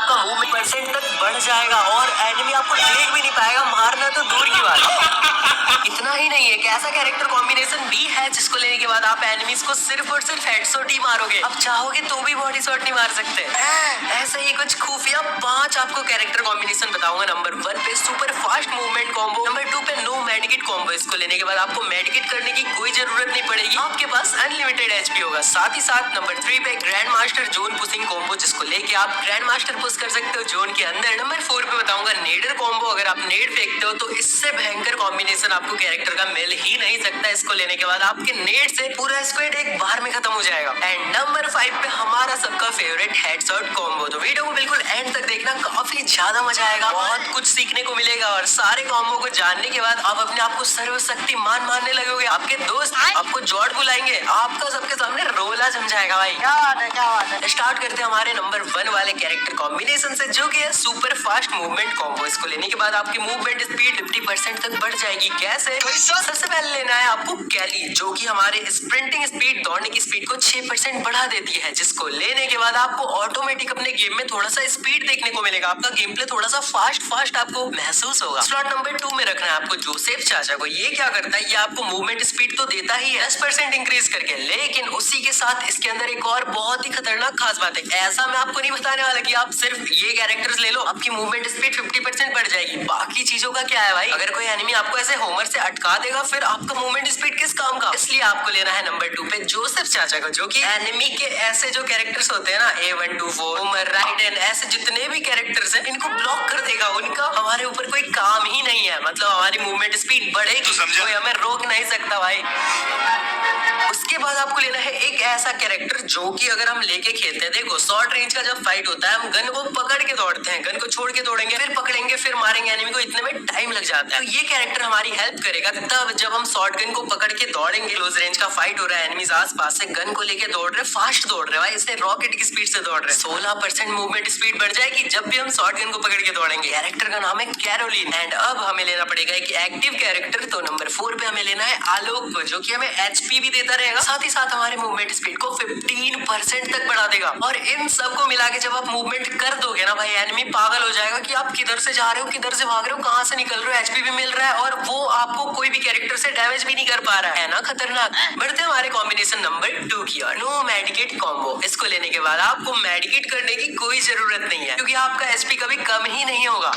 आपका movement percent तक बढ़ जाएगा और एनिमी आपको देख भी नहीं पाएगा, मारना तो दूर की बात है। इतना ही नहीं है, ऐसा कैरेक्टर कॉम्बिनेशन भी है जिसको लेने के बाद आप एनिमीज को सिर्फ और सिर्फ हेडशॉट ही मारोगे। अब चाहोगे तो भी बॉडी शॉट नहीं मार सकते। ऐसा ही कुछ खुफिया 5 आपको कैरेक्टर कॉम्बिनेशन बताऊंगा। नंबर 1 पे super fast movement combo, number 2 पे नो मेडिकेट कॉम्बो। इसको लेने के बाद आपको मेडिकेट करने की कोई जरूरत नहीं पड़ेगी, आपके पास अनलिमिटेड एचपी होगा। साथ ही साथ नंबर 3 पे grand master zone pushing combo, जिसको लेके आप ग्रैंड मास्टर पुश कर सकते हो जोन के अंदर। नंबर 4 पे बताऊंगा नेडर कॉम्बो। अगर आप नेड फेंकते हो तो इससे भयंकर कॉम्बिनेशन आपको कैरेक्टर का मिल ही नहीं सकता। इसको लेने के बाद आपके नेड से पूरा स्क्वाड एक बार में खत्म हो जाएगा। एंड नंबर 5 पे हमारा सबका फेवरेट हेडशॉट कॉम्बो। तो वीडियो को बिल्कुल एंड तक देखना, काफी ज्यादा मजा आएगा, बहुत कुछ सीखने को मिलेगा और सारे कॉम्बो को जानने के बाद आप अपने आप को सर्वशक्तिमान मानने लगोगे। आपके दोस्त आपको जॉर्ड बुलाएंगे, आपका सबके सामने रोला जम जाएगा भाई। क्या बात है। स्टार्ट करते हैं हमारे नंबर 1 वाले कैरेक्टर कॉम्बिनेशन से, जो कि है सुपर फास्ट मूवमेंट कॉम्बो। इसको लेने के बाद आपकी मूवमेंट स्पीड 50% तक बढ़ जाएगी। कैसे? तो सबसे पहले लेना है आपको कैली, जो कि हमारे स्प्रिंटिंग स्पीड, दौड़ने की स्पीड को 6% बढ़ा देती है। जिसको लेने के बाद आपको ऑटोमेटिक अपने गेम में थोड़ा सा स्पीड देखने को मिलेगा, आपका गेम प्ले थोड़ा सा फास्ट आपको महसूस होगा। स्लॉट नंबर 2 में रखना है आपको जोसेफ चाचा को। ये क्या करता है, ये आपको मूवमेंट स्पीड तो देता ही है 10% इंक्रीज करके, लेकिन उसी के साथ इसके अंदर एक और बहुत ही खतरनाक खास बात है। ऐसा मैं आपको नहीं बताने वाला कि आप सिर्फ ये कैरेक्टर्स ले लो, आपकी मूवमेंट स्पीड 50% बढ़ जाएगी। बाकी चीजों का क्या है भाई, अगर कोई एनिमी आपको ऐसे होमर से अटका देगा, फिर आपका मूवमेंट स्पीड किस काम का। इसलिए आपको लेना है नंबर 2 पे जोसेफ चाचा को, जो कि एनिमी के ऐसे जो कैरेक्टर्स होते हैं ना, A124, होमर, राइडन, ऐसे जितने भी कैरेक्टर्स हैं, इनको ब्लॉक कर देगा। उनका हमारे ऊपर कोई काम ही नहीं है, मतलब हमारी मूवमेंट स्पीड बढ़ेगी, कोई हमें रोक नहीं सकता भाई। उसके बाद आपको लेना है एक ऐसा कैरेक्टर जो कि अगर हम लेके खेलते हैं, देखो शॉर्ट रेंज का जब फाइट होता है, हम गन को पकड़ के दौड़ते हैं, गन को छोड़ के दौड़ेंगे, फिर पकड़ेंगे, फिर मारेंगे एनिमी को, इतने में टाइम लग जाता है। तो ये कैरेक्टर हमारी हेल्प करेगा तब जब हम शॉर्ट गन को पकड़ के दौड़ेंगे, क्लोज रेंज का फाइट हो रहा है, एनिमीज आसपास से गन को लेके दौड़ रहे, फास्ट दौड़ रहे भाई, इसे रॉकेट की स्पीड से दौड़ रहे। 16% मूवमेंट स्पीड बढ़ जाएगी जब भी हम शॉर्ट गन को पकड़ के दौड़ेंगे। कैरेक्टर का नाम है कैरोलिन। एंड अब हमें लेना पड़ेगा एक एक्टिव कैरेक्टर, तो नंबर 4 पे हमें लेना है आलोक को, जो कि हमें एचपी भी देता रहेगा, साथ ही साथ हमारे मूवमेंट स्पीड को 15% तक बढ़ा देगा। और इन सबको मिला के जब आप मूवमेंट कर दोगे ना भाई, एनिमी पागल हो जाएगा कि आप किधर से जा रहे हो, किधर से भाग रहे हो, कहां से निकल रहे हो, एचपी भी मिल रहा है और वो आपको कोई भी कैरेक्टर से डैमेज भी नहीं कर पा रहा है ना, खतरनाक। बढ़ते हमारे कॉम्बिनेशन नंबर 2 की ओर, नो मेडिकेट कॉम्बो। इसको लेने के बाद आपको मेडिकेट करने की कोई जरूरत नहीं है, क्योंकि आपका एचपी कभी कम ही नहीं होगा।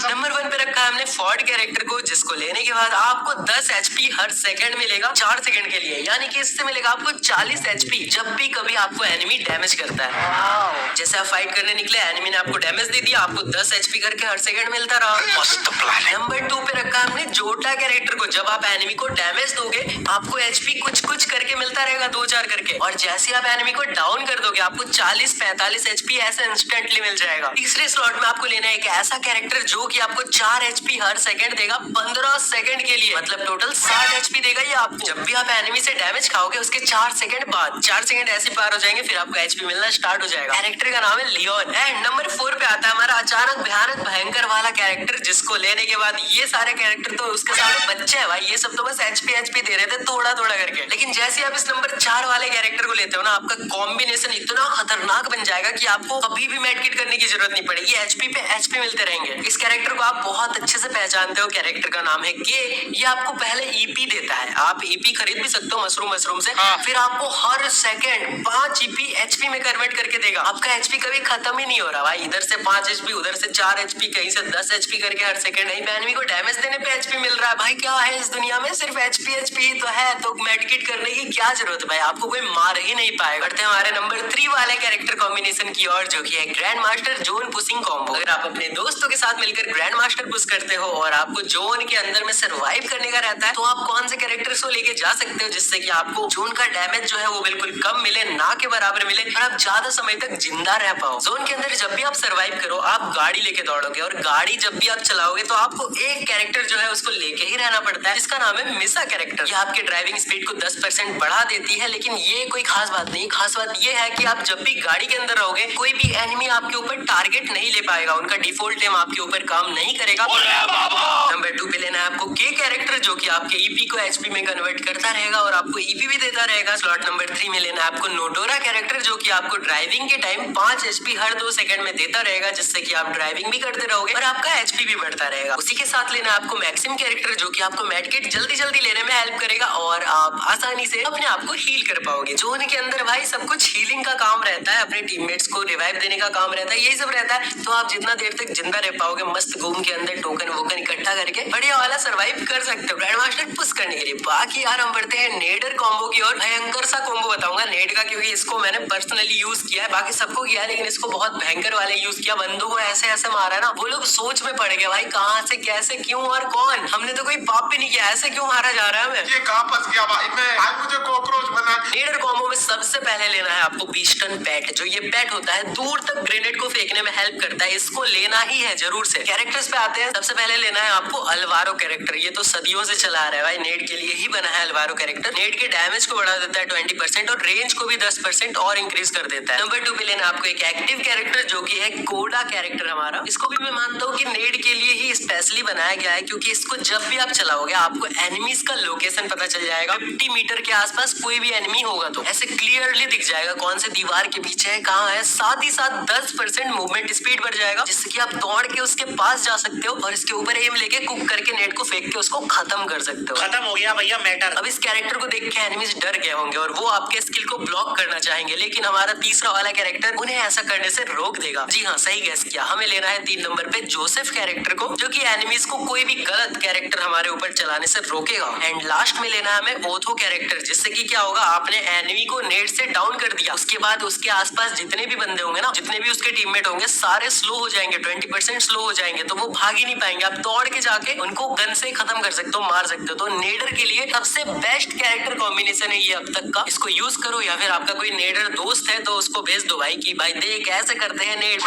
नंबर 1 पे रखा है हमने फॉर्ड कैरेक्टर को, जिसको लेने के बाद आपको 10 एचपी हर सेकंड मिलेगा 4 सेकंड के लिए, यानी कि इससे मिलेगा आपको 40 एचपी जब भी कभी आपको एनिमी डैमेज करता है। जैसे आप फाइट करने निकले, एनिमी ने आपको डैमेज दे दिया, आपको 10 एचपी करके हर सेकंड मिलता रहा। मस्त प्लान है। नंबर 2 पे रखा हमने जोटा कैरेक्टर को, जब आप एनिमी को डैमेज दोगे आपको एचपी कुछ करके मिलता रहेगा, 2-4 करके, और जैसे आप एनिमी को डाउन कर दोगे आपको 40-45 एचपी ऐसे इंस्टेंटली मिल जाएगा। तीसरे स्लॉट में आपको लेना है एक ऐसा कैरेक्टर जो कि आपको 4 एचपी हर सेकंड देगा 15 सेकंड के लिए, मतलब टोटल 60 एचपी देगा ये आपको। जब भी आप एनिमी से डैमेज खाओगे उसके 4 सेकंड बाद, 4 सेकंड ऐसे पार हो जाएंगे, फिर आपको एचपी मिलना स्टार्ट हो जाएगा। कैरेक्टर का नाम है लियोन। एंड नंबर 4 पे आता है हमारा अचानक भयानक भयंकर वाला कैरेक्टर, जिसको लेने के बाद ये सारे कैरेक्टर तो उसके सामने बच्चे हैं भाई, ये सब तो बस एचपी दे रहे थे थोड़ा करके, लेकिन जैसे आप इस नंबर 4 वाले कैरेक्टर को लेते हो ना, आपका कॉम्बिनेशन इतना खतरनाक बन जाएगा कि आपको कभी भी मेडकिट करने की जरूरत नहीं पड़ेगी, एचपी पे एचपी मिलते रहेंगे। इस कैरेक्टर को आप बहुत अच्छे से पहचानते हो, कैरेक्टर का नाम है के। ये आपको पहले ईपी देता है, आप ईपी खरीद भी सकते हो मशरूम से, फिर आपको हर सेकंड 5 ईपी एचपी में कन्वर्ट करके देगा। आपका एचपी कभी खत्म ही नहीं हो रहा भाई, इधर से 5 एचपी, उधर से 4 एचपी, कहीं से 10 एचपी करके हर सेकंड एनिमी को डैमेज देने पे एचपी मिल रहा है। भाई क्या है इस दुनिया में, सिर्फ एचपी तो है, तो मेडिकेट करने की क्या जरूरत है भाई, आपको कोई मार ही नहीं पाएगा। बढ़ते हमारे नंबर 3 वाले कैरेक्टर कॉम्बिनेशन की ओर, जो कि है grand master zone pushing combo. अगर आप अपने दोस्तों के साथ मिलकर ग्रैंड मास्टर पुश करते हो और आपको जोन के अंदर में सर्वाइव करने का रहता है, तो आप कौन से कैरेक्टर्स को लेके जा सकते हो जिससे कि आपको जोन का डैमेज जो है वो बिल्कुल कम मिले, ना के बराबर मिले, और आप ज्यादा समय तक जिंदा रह पाओ। जोन के अंदर जब भी आप सर्वाइव करो, आप गाड़ी लेके दौड़ोगे, और गाड़ी जब भी आप चलाओगे तो आपको एक कैरेक्टर जो है उसको लेके ही रहना पड़ता है, जिसका नाम है मिसा कैरेक्टर। ये आपके ड्राइविंग स्पीड को 10% बढ़ा देती है, लेकिन ये कोई खास बात नहीं। खास बात ये है कि आप जब भी गाड़ी के अंदर रहोगे, कोई भी एनिमी आपके ऊपर टारगेट नहीं ले पाएगा, उनका डिफॉल्ट एम आपके ऊपर काम नहीं करेगा। नंबर 2 पे लेना है आपको के कैरेक्टर, जो कि आपके ईपी को एचपी में कन्वर्ट करता रहेगा और आपको ईपी भी देता रहेगा। स्लॉट नंबर 3 में लेना है आपको नोटोरा कैरेक्टर, जो कि आपको ड्राइविंग के टाइम 5 एचपी हर 2 सेकंड में देता रहेगा, जिससे कि आप ड्राइविंग भी करते रहोगे और आपका एचपी भी बढ़ता रहेगा। उसी के साथ लेना है आपको मैक्सिम कैरेक्टर, जो कि आपको मेडकिट जल्दी जल्दी लेने में हेल्प करेगा और आप आसानी से अपने आप को हील कर पाओगे। जोन के अंदर भाई सब कुछ हीलिंग का काम रहता है, अपने टीममेट्स को रिवाइव देने का काम रहता है, यही सब रहता है। तो आप जितना देर तक जिंदा रह पाओगे मस्त घूम के अंदर टोकन वोकन इकट्ठा करके बढ़िया वाला सर्वाइव कर सकते हो ग्रैंड मास्टर पुश करने के लिए। बाकी यार हम बढ़ते हैं नेडर कॉम्बो की और भयंकर सा कॉम्बो बताऊंगा नेड का, क्योंकि इसको मैंने पर्सनली यूज किया है, बाकी सबको किया है लेकिन इसको बहुत भयंकर वाले यूज किया। बंदों को ऐसे ऐसे मारा है ना, वो लोग सोच में पड़ गए भाई कहाँ से कैसे क्यों और कौन, हमने तो कोई पाप भी नहीं किया, ऐसे क्यों मारा जा रहा है हमें, ये कहाँ फंस गया भाई मैं, आज मुझे कॉकरोच बना दिया। नेडर कॉम्बो में सबसे पहले लेना है आपको बीस्टन बैट। जो ये बैट होता है दूर तक ग्रेनेड को फेंकने में हेल्प करता है, इसको लेना ही है जरूर से। कैरेक्टर्स पे आते हैं, सबसे पहले लेना है आपको अल्वारो कैरेक्टर। ये तो सदियों से चला आ रहा है भाई, नेड के लिए ही बना है अल्वारो कैरेक्टर। नेड के डैमेज को बढ़ा देता है 20% और रेंज को भी 10% और इंक्रीज कर देता है। नंबर 2 पे लेना आपको एक एक्टिव कैरेक्टर, जो कि है कोडा कैरेक्टर हमारा। इसको भी मैं मानता हूँ कि नेड के लिए ही स्पेशली बनाया गया है, क्योंकि इसको जब भी आप चलाओगे आपको एनिमीज का लोकेशन पता चल जाएगा। 50 मीटर के आसपास कोई भी एनिमी होगा तो ऐसे क्लियरली दिख जाएगा कौन से दीवार के पीछे है, कहाँ है। साथ ही साथ 10% मूवमेंट स्पीड बढ़ जाएगा, जिससे कि आप दौड़ के उसके पास जा सकते हो और इसके ऊपर एम लेके कुक करके नेट को फेंक के उसको खत्म कर सकते हो। खत्म हो गया भैया मैटर। अब इस कैरेक्टर को देख के एनिमीज डर गए होंगे और वो आपके स्किल को ब्लॉक करना चाहेंगे, लेकिन हमारा तीसरा वाला कैरेक्टर उन्हें ऐसा करने से रोक देगा। जी हाँ, सही गैस किया, हमें लेना है 3 नंबर पे जोसेफ कैरेक्टर को, जो कि एनिमीज को कोई भी गलत कैरेक्टर हमारे ऊपर चलाने से रोकेगा। एंड लास्ट में लेना है हमें ओथो कैरेक्टर, जिससे कि क्या होगा, आपने एनिमी को नेट से डाउन कर दिया, उसके बाद उसके आसपास जितने भी बंदे होंगे ना, जितने भी उसके टीममेट होंगे, सारे स्लो हो जाएंगे, 20% स्लो हो जाएंगे, तो वो भाग ही नहीं पाएंगे। आप दौड़ के जाके उनको गन से खत्म कर सकते हो, मार सकते हो। तो नेडर के लिए सबसे बेस्ट कैरेक्टर कॉम्बिनेशन है ये अब तक का, इसको यूज करो। या फिर आपका कोई नेडर दोस्त है तो उसको भेज दो भाई कि भाई देख ऐसे करते हैं नेड।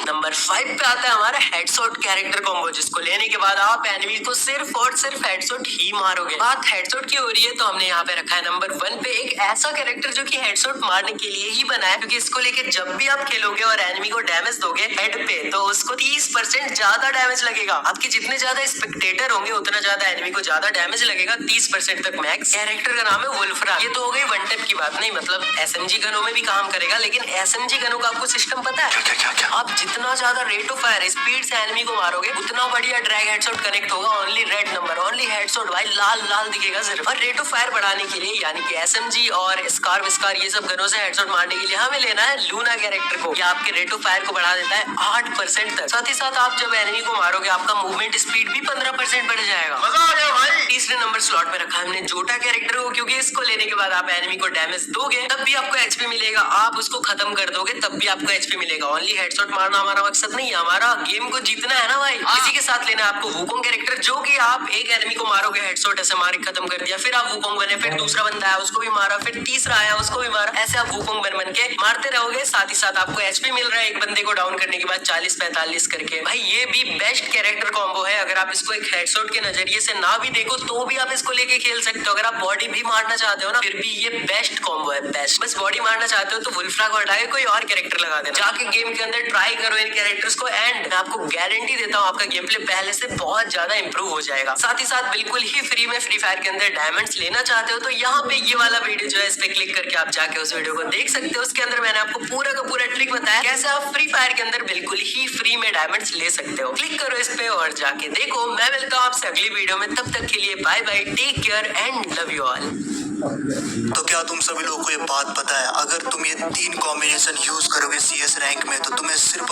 नंबर 5 पे आता है हमारा हेडशॉट कैरेक्टर कॉम्बो, जिसको लेने के बाद आप एनिमी को सिर्फ और सिर्फ हेडशॉट ही मारोगे। बात हेडशॉट की हो रही है तो हमने यहाँ पे रखा है नंबर 1 पे एक ऐसा कैरेक्टर जो कि हेडशॉट मारने के लिए ही बना है, क्योंकि इसको लेके जब भी आप खेलोगे और एनिमी को डैमेज दोगे हेड पे, तो उसको 30% ज्यादा डैमेज लगेगा। आपके जितने ज्यादा स्पेक्टेटर होंगे उतना ज्यादा एनिमी को ज्यादा डैमेज लगेगा, 30% तक मैक्स। कैरेक्टर का नाम है वुल्फ्रा। ये तो हो गई वन टैप की बात, नहीं मतलब एसएमजी गनों में भी काम करेगा, लेकिन एसएमजी गनों का आपको सिस्टम पता है क्या? आप जितना ज्यादा रेट ऑफ फायर स्पीड से एनिमी को मारोगे उतना बढ़िया ड्रैग हेडशॉट कनेक्ट होगा। Only red number, only headshot भाई, लाल लाल दिखेगा सिर्फ। और रेट ऑफ फायर बढ़ाने के लिए यानी कि एसएमजी और स्कार विस्कार ये सब गनों से हेडशॉट मारने के लिए हमें लेना है लूना कैरेक्टर को। ये आपके रेट ऑफ फायर को बढ़ा देता है 8% तक। साथ ही साथ आप जब एनिमी को मारोगे आपका मूवमेंट स्पीड भी 15% बढ़ जाएगा। मजा आ गया भाई। तीसरे नंबर स्लॉट पे रखा हमने जोटा कैरेक्टर को, क्योंकि इसको लेने के बाद आप एनिमी को डैमेज दोगे तब भी आपको एचपी मिलेगा, आप उसको खत्म कर दोगे तब भी आपको एचपी मिलेगा। ओनली हेडशॉट मारना हमारा मकसद नहीं है, हमारा गेम को जीतना है ना भाई। इसी के साथ लेना है आपको वुकोंग कैरेक्टर, जो कि आप एक एनिमी को मारोगे हेडशॉट ऐसे मार खत्म कर दिया, फिर आप वुकोंग बने, फिर दूसरा बंदा आया उसको भी मारा, फिर तीसरा आया उसको भी मारा, ऐसे आप वुकोंग बन के मारते रहोगे। साथ ही साथ आपको एचपी मिल रहा है एक बंदे को डाउन करने के बाद 40-45 करके। भाई ये भी बेस्ट कैरेक्टर कॉम्बो है। अगर आप इसको एक हेडशॉट के नजरिए से ना भी देखो तो भी आप इसको लेके खेल सकते हो। अगर आप बॉडी भी मारना चाहते हो ना, फिर भी ये बेस्ट कॉम्बो है, बेस्ट। बस बॉडी मारना चाहते हो तो वुल्फ्रा को हटा के कोई और कैरेक्टर लगा देना, जाके गेम के अंदर ट्राई करो इन कैरेक्टर्स को, एंड मैं आपको गारंटी देता हूँ आपका गेम प्ले पहले से बहुत ज्यादा इंप्रूव हो जाएगा। साथ ही साथ बिल्कुल ही फ्री में फ्री फायर के अंदर डायमंड्स लेना चाहते हो तो यहाँ पे ये वाला वीडियो जो है इस पे क्लिक करके आप जाके उस वीडियो को देख सकते हो। उसके अंदर मैंने आपको पूरा का पूरा ट्रिक बताया कैसे आप फ्री फायर के अंदर बिल्कुल ही फ्री में डायमंड्स ले सकते हो। क्लिक करो इस पे और जाके देखो। मैं मिलता हूँ आपसे अगली वीडियो में, तब तक के लिए bye bye, take care and love you all. तो क्या तुम सभी लोगों को ये बात पता है, अगर तुम ये 3 कॉम्बिनेशन यूज करोगे CS रैंक में तो तुम्हें सिर्फ